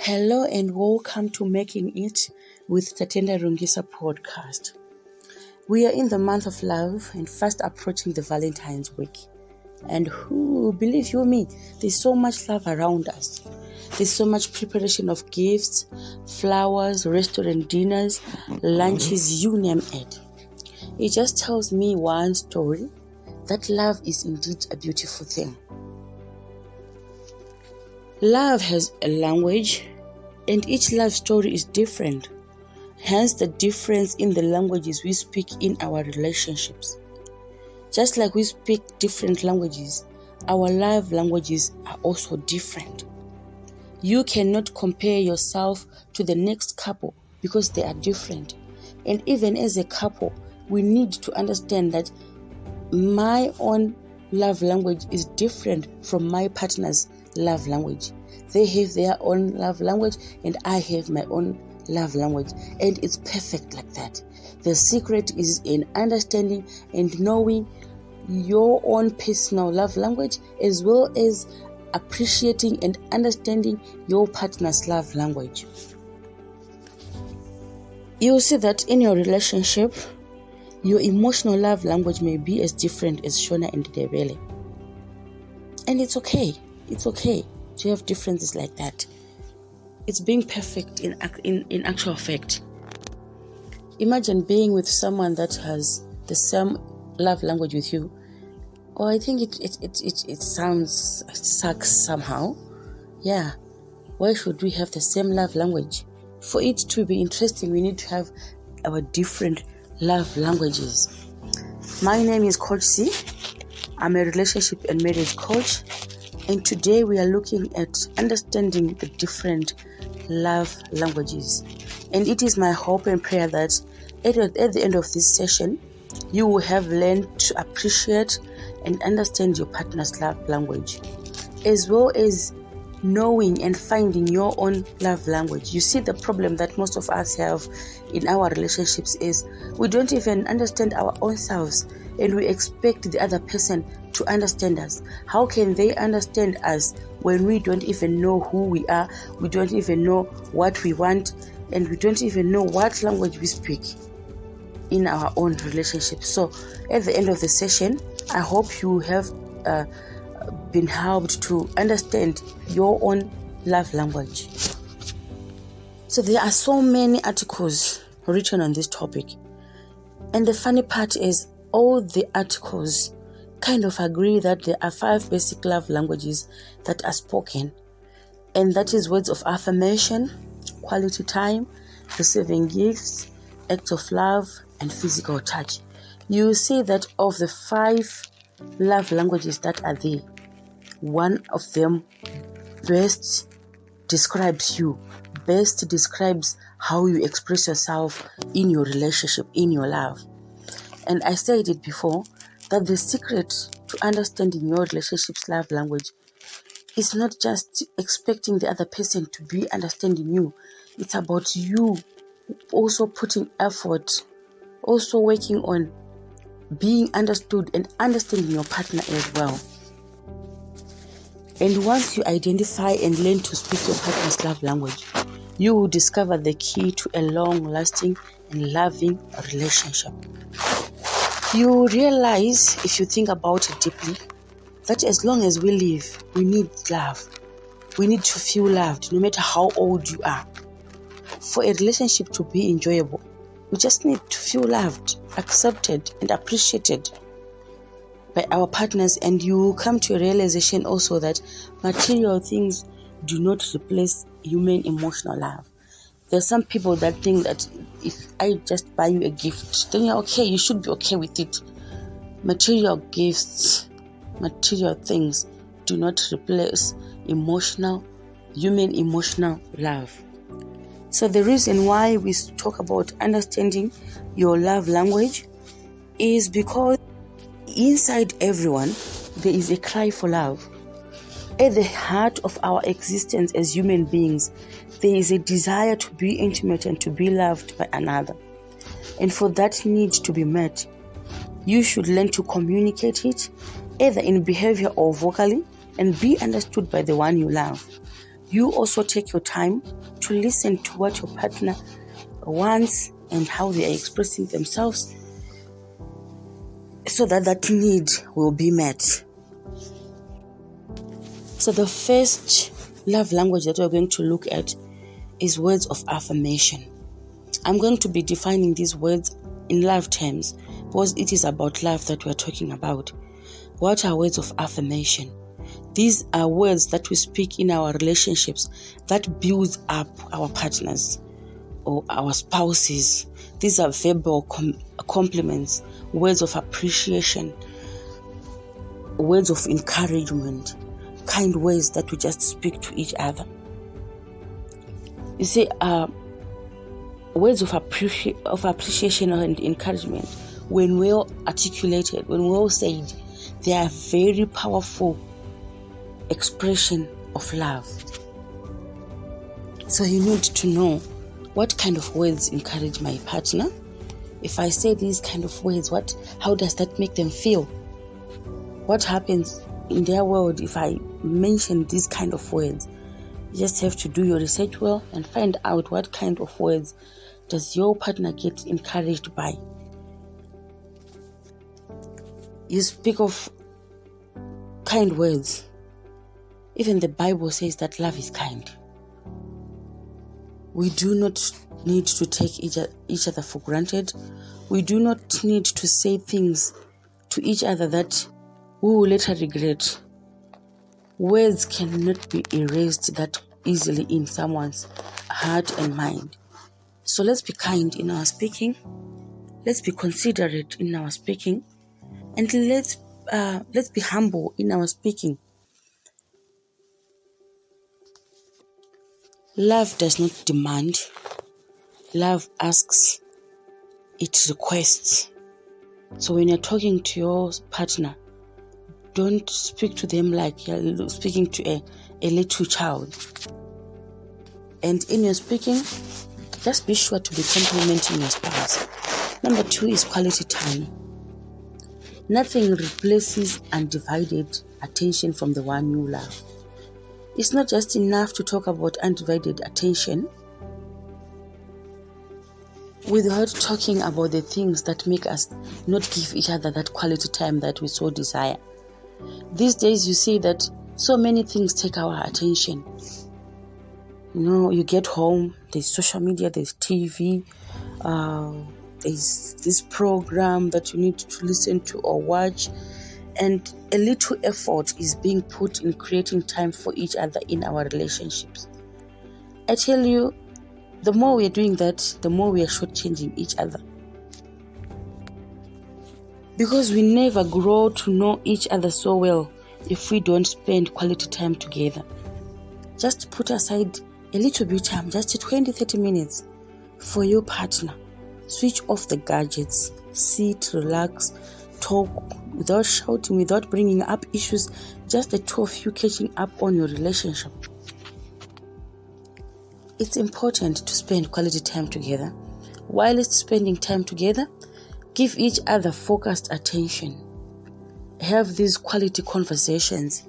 Hello and welcome to Making It with Tatenda Rungisa podcast. We are in the month of love and fast approaching the Valentine's week. And believe you me, there's so much love around us. There's so much preparation of gifts, flowers, restaurant dinners, lunches, you name it. It just tells me one story, that love is indeed a beautiful thing. Love has a language, and each love story is different. Hence the difference in the languages we speak in our relationships. Just like we speak different languages, our love languages are also different. You cannot compare yourself to the next couple because they are different. And even as a couple, we need to understand that my own love language is different from my partner's love language. They have their own love language and I have my own love language, and it's perfect like that. The secret is in understanding and knowing your own personal love language, as well as appreciating and understanding your partner's love language. You'll see that in your relationship, your emotional love language may be as different as Shona and Debele. And it's okay. It's okay to have differences like that. It's being perfect in actual fact. Imagine being with someone that has the same love language with you. Or I think it sucks somehow. Yeah. Why should we have the same love language? For it to be interesting, we need to have our different love languages. My name is Coach C. I'm a relationship and marriage coach. And today we are looking at understanding the different love languages. And it is my hope and prayer that at the end of this session, you will have learned to appreciate and understand your partner's love language, as well as knowing and finding your own love language. You see, the problem that most of us have in our relationships is we don't even understand our own selves, and we expect the other person to understand us. How can they understand us when we don't even know who we are, we don't even know what we want, and we don't even know what language we speak in our own relationship? So at the end of the session, I hope you have been helped to understand your own love language. So there are so many articles written on this topic, and the funny part is all the articles kind of agree that there are 5 basic love languages that are spoken, and that is words of affirmation, quality time, receiving gifts, acts of love, and physical touch. You see that of the 5 love languages that are there, one of them best describes you, best describes how you express yourself in your relationship, in your love. And I said it before, that the secret to understanding your relationship's love language is not just expecting the other person to be understanding you. It's about you also putting effort, also working on being understood and understanding your partner as well. And once you identify and learn to speak your partner's love language, you will discover the key to a long-lasting and loving relationship. You realize, if you think about it deeply, that as long as we live, we need love. We need to feel loved, no matter how old you are. For a relationship to be enjoyable, we just need to feel loved, accepted, and appreciated by our partners. And you come to a realization also that material things do not replace human emotional love. There are some people that think that if I just buy you a gift, then you're okay, you should be okay with it. Material gifts, material things do not replace human emotional love. So the reason why we talk about understanding your love language is because inside everyone, there is a cry for love. At the heart of our existence as human beings, there is a desire to be intimate and to be loved by another. And for that need to be met, you should learn to communicate it, either in behavior or vocally, and be understood by the one you love. You also take your time to listen to what your partner wants and how they are expressing themselves, so that need will be met. So the first love language that we're going to look at is words of affirmation. I'm going to be defining these words in love terms because it is about love that we're talking about. What are words of affirmation? These are words that we speak in our relationships that build up our partners or our spouses. These are verbal compliments, words of appreciation, words of encouragement, kind words that we just speak to each other. You see, words of appreciation and encouragement, when well articulated, when well said, they are very powerful expression of love. So you need to know what kind of words encourage my partner. If I say these kind of words, how does that make them feel? What happens in their world if I mention these kind of words? You just have to do your research well and find out what kind of words does your partner get encouraged by. You speak of kind words. Even the Bible says that love is kind. We do not need to take each other for granted. We do not need to say things to each other that we will later regret. Words cannot be erased that easily in someone's heart and mind. So let's be kind in our speaking. Let's be considerate in our speaking. And let's be humble in our speaking. Love does not demand. Love asks. It requests. So when you're talking to your partner, don't speak to them like you're speaking to a little child. And in your speaking, just be sure to be complimenting your spouse. Number 2 is quality time. Nothing replaces undivided attention from the one you love. It's not just enough to talk about undivided attention without talking about the things that make us not give each other that quality time that we so desire. These days you see that so many things take our attention. You get home, there's social media, there's TV, there's this program that you need to listen to or watch, and a little effort is being put in creating time for each other in our relationships. I tell you, the more we are doing that, the more we are shortchanging each other. Because we never grow to know each other so well if we don't spend quality time together. Just put aside a little bit of time, just 20-30 minutes for your partner. Switch off the gadgets, sit, relax, talk without shouting, without bringing up issues, just the two of you catching up on your relationship. It's important to spend quality time together. While it's spending time together, give each other focused attention. Have these quality conversations.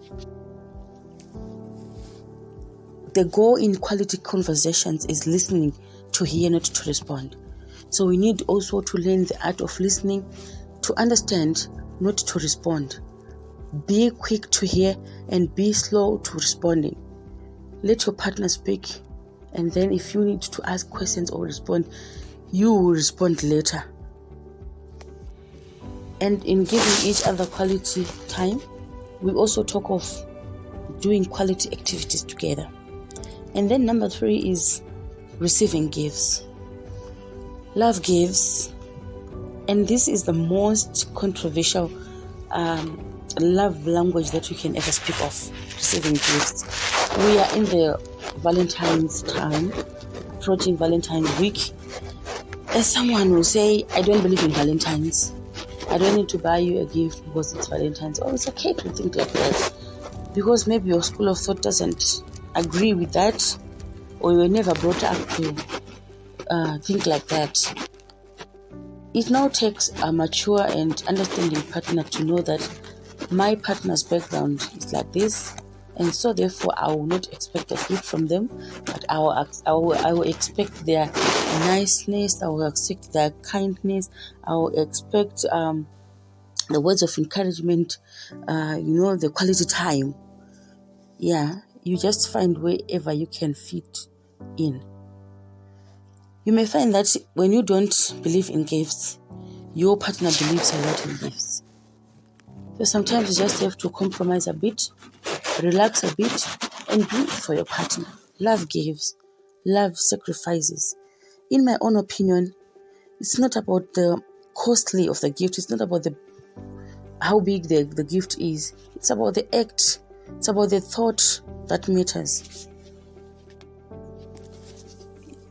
The goal in quality conversations is listening to hear, not to respond. So we need also to learn the art of listening, to understand, not to respond. Be quick to hear and be slow to responding. Let your partner speak, and then if you need to ask questions or respond, you will respond later. And in giving each other quality time, we also talk of doing quality activities together. And then number 3 is receiving gifts. Love gives, and this is the most controversial love language that we can ever speak of, receiving gifts. We are in the Valentine's time, approaching Valentine's week. As someone will say, I don't believe in Valentine's. I don't need to buy you a gift because it's Valentine's. Oh, it's okay to think like that, because maybe your school of thought doesn't agree with that, or you were never brought up to think like that. It now takes a mature and understanding partner to know that my partner's background is like this, and so therefore I will not expect a gift from them, but I will expect their niceness, I will expect their kindness, I will expect the words of encouragement, the quality time. Yeah, you just find wherever you can fit in. You may find that when you don't believe in gifts, your partner believes a lot in gifts. So sometimes you just have to compromise a bit, relax a bit, and do it for your partner. Love gives, love sacrifices. In my own opinion, it's not about the costly of the gift. It's not about how big the gift is. It's about the act. It's about the thought that matters.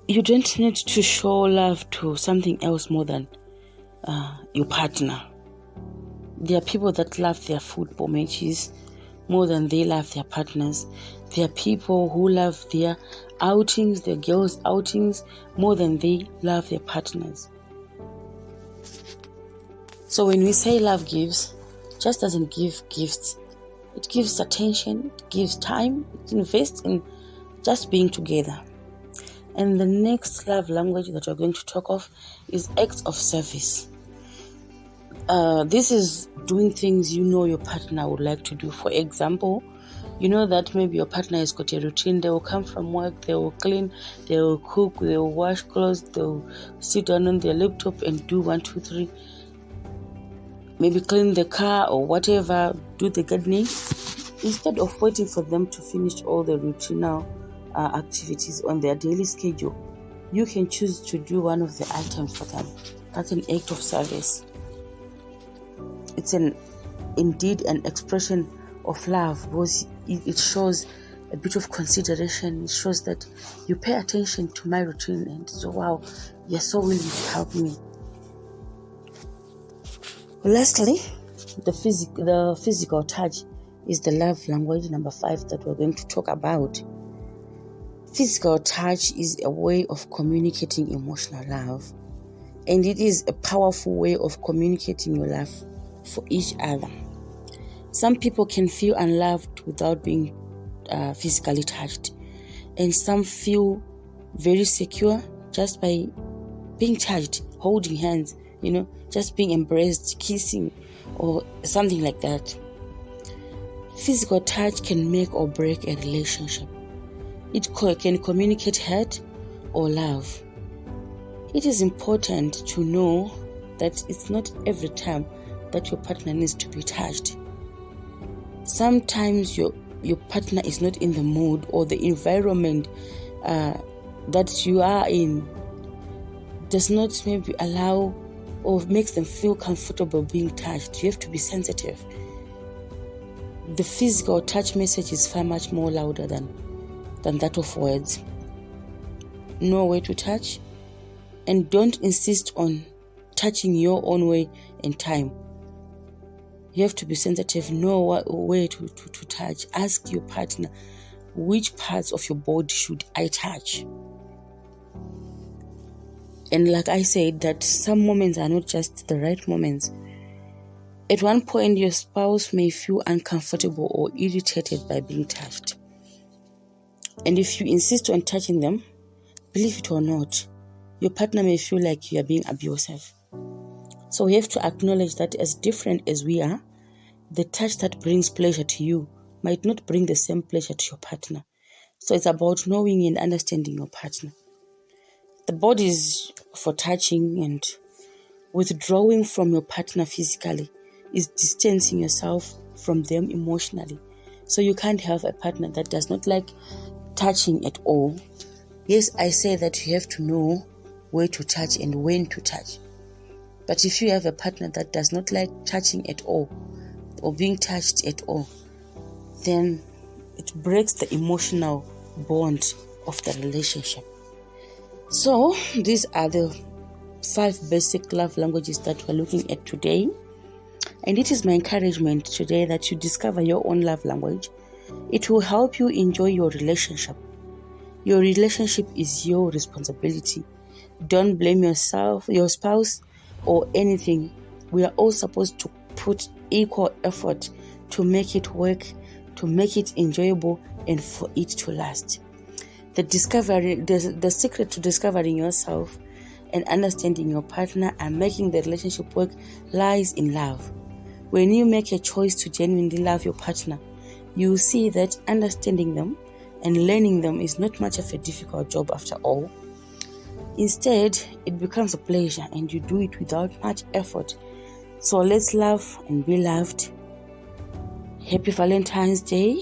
You don't need to show love to something else more than your partner. There are people that love their football matches more than they love their partners. There are people who love their outings, their girls' outings, more than they love their partners. So when we say love gives, it just doesn't give gifts. It gives attention, it gives time, it invests in just being together. And the next love language that we're going to talk of is acts of service. This is doing things your partner would like to do. For example, you know that maybe your partner has got a routine. They will come from work, they will clean, they will cook, they will wash clothes, they will sit down on their laptop and do 1, 2, 3. Maybe clean the car or whatever, do the gardening. Instead of waiting for them to finish all the routinal activities on their daily schedule, you can choose to do one of the items for them. That's an act of service. It's indeed an expression of love, because it shows a bit of consideration. It shows that you pay attention to my routine, and so wow, you're so willing to help me. Lastly, the physical touch is the love language number 5 that we're going to talk about. Physical touch is a way of communicating emotional love, and it is a powerful way of communicating your love for each other. Some people can feel unloved without being physically touched, and some feel very secure just by being touched, holding hands, just being embraced, kissing, or something like that. Physical touch can make or break a relationship. It can communicate hurt or love. It is important to know that it's not every time that your partner needs to be touched. Sometimes your partner is not in the mood, or the environment that you are in does not maybe allow or makes them feel comfortable being touched. You have to be sensitive. The physical touch message is far much more louder than that of words. Know where to touch, and don't insist on touching your own way and time. You have to be sensitive. Know where to touch. Ask your partner, which parts of your body should I touch? And like I said, that some moments are not just the right moments. At one point, your spouse may feel uncomfortable or irritated by being touched. And if you insist on touching them, believe it or not, your partner may feel like you are being abusive. So we have to acknowledge that as different as we are, the touch that brings pleasure to you might not bring the same pleasure to your partner. So it's about knowing and understanding your partner. The body is for touching, and withdrawing from your partner physically is distancing yourself from them emotionally. So you can't have a partner that does not like touching at all. Yes, I say that you have to know where to touch and when to touch. But if you have a partner that does not like touching at all, or being touched at all, then it breaks the emotional bond of the relationship. So these are the 5 basic love languages that we're looking at today. And it is my encouragement today that you discover your own love language. It will help you enjoy your relationship. Your relationship is your responsibility. Don't blame yourself, your spouse, or anything. We are all supposed to put equal effort to make it work, to make it enjoyable and for it to last. The secret to discovering yourself and understanding your partner and making the relationship work lies in love. When you make a choice to genuinely love your partner, you will see that understanding them and learning them is not much of a difficult job after all. Instead, it becomes a pleasure and you do it without much effort. So let's love and be loved. Happy Valentine's Day.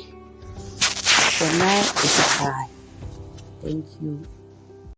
For now, it's a bye. Thank you.